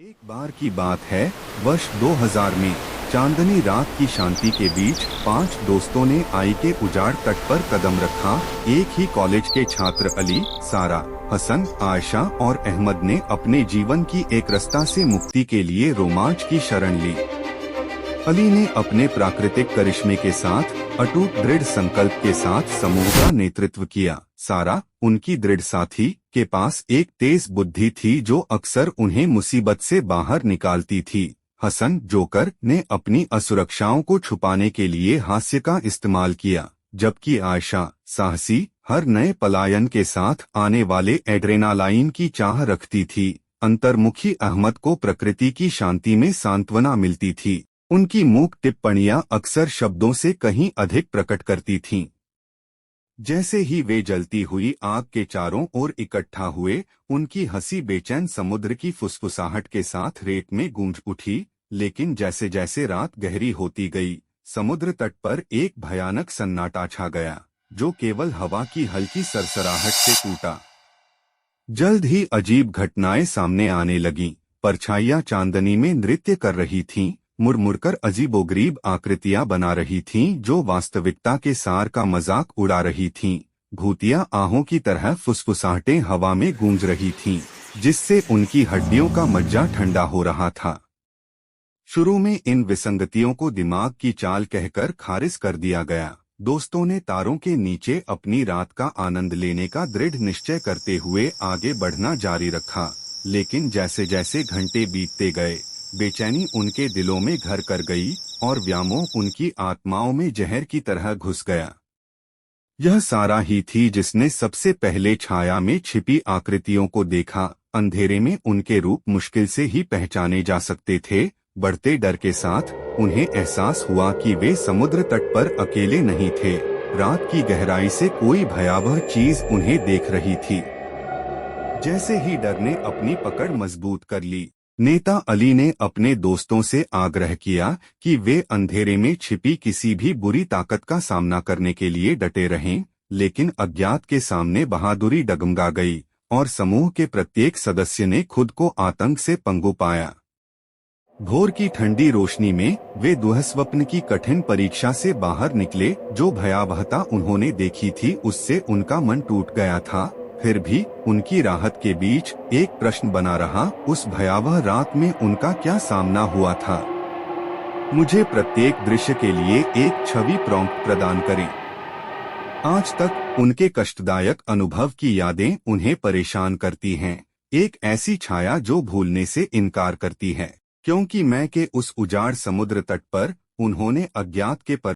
एक बार की बात है, वर्ष 2000 में चांदनी रात की शांति के बीच 5 दोस्तों ने आई के उजाड़ तट पर कदम रखा। एक ही कॉलेज के छात्र अली, सारा, हसन, आयशा और अहमद ने अपने जीवन की एक रास्ता से मुक्ति के लिए रोमांच की शरण ली। अली ने अपने प्राकृतिक करिश्मे के साथ अटूट दृढ़ संकल्प के साथ समूह का नेतृत्व किया। सारा, उनकी दृढ़ साथी, के पास एक तेज बुद्धि थी जो अक्सर उन्हें मुसीबत से बाहर निकालती थी। हसन, जोकर, ने अपनी असुरक्षाओं को छुपाने के लिए हास्य का इस्तेमाल किया, जबकि आयशा, साहसी, हर नए पलायन के साथ आने वाले एड्रेनालाइन की चाह रखती थी। अंतर्मुखी अहमद को प्रकृति की शांति में सांत्वना मिलती थी। उनकी मूक टिप्पणियां अक्सर शब्दों से कहीं अधिक प्रकट करती थीं। जैसे ही वे जलती हुई आग के चारों ओर इकट्ठा हुए, उनकी हंसी बेचैन समुद्र की फुसफुसाहट के साथ रेत में गूंज उठी। लेकिन जैसे जैसे रात गहरी होती गई, समुद्र तट पर एक भयानक सन्नाटा छा गया, जो केवल हवा की हल्की सरसराहट से टूटा। जल्द ही अजीब घटनाएं सामने आने लगीं। परछाइयां चांदनी में नृत्य कर रही थीं, मुड़मुड़कर अजीबोगरीब आकृतियां बना रही थीं जो वास्तविकता के सार का मजाक उड़ा रही थीं। भूतिया आहों की तरह फुसफुसाहटें हवा में गूंज रही थीं, जिससे उनकी हड्डियों का मज्जा ठंडा हो रहा था। शुरू में इन विसंगतियों को दिमाग की चाल कहकर खारिज कर दिया गया। दोस्तों ने तारों के नीचे अपनी रात का आनंद लेने का दृढ़ निश्चय करते हुए आगे बढ़ना जारी रखा। लेकिन जैसे जैसे घंटे बीतते गए, बेचैनी उनके दिलों में घर कर गई और व्यामोह उनकी आत्माओं में जहर की तरह घुस गया। यह सारा ही थी जिसने सबसे पहले छाया में छिपी आकृतियों को देखा। अंधेरे में उनके रूप मुश्किल से ही पहचाने जा सकते थे। बढ़ते डर के साथ उन्हें एहसास हुआ कि वे समुद्र तट पर अकेले नहीं थे। रात की गहराई से कोई भयावह चीज उन्हें देख रही थी। जैसे ही डर ने अपनी पकड़ मजबूत कर ली, नेता अली ने अपने दोस्तों से आग्रह किया कि वे अंधेरे में छिपी किसी भी बुरी ताकत का सामना करने के लिए डटे रहें। लेकिन अज्ञात के सामने बहादुरी डगमगा गई और समूह के प्रत्येक सदस्य ने खुद को आतंक से पंगु पाया। भोर की ठंडी रोशनी में वे दुःस्वप्न की कठिन परीक्षा से बाहर निकले। जो भयावहता उन्होंने देखी थी उससे उनका मन टूट गया था। फिर भी उनकी राहत के बीच एक प्रश्न बना रहा, उस भयावह रात में उनका क्या सामना हुआ था। मुझे प्रत्येक दृश्य के लिए एक छवि प्रॉम्प्ट प्रदान करें। आज तक उनके कष्टदायक अनुभव की यादें उन्हें परेशान करती हैं। एक ऐसी छाया जो भूलने से इनकार करती है, क्योंकि मैं के उस उजाड़ समुद्र तट पर उन्होंने अज्ञात के पर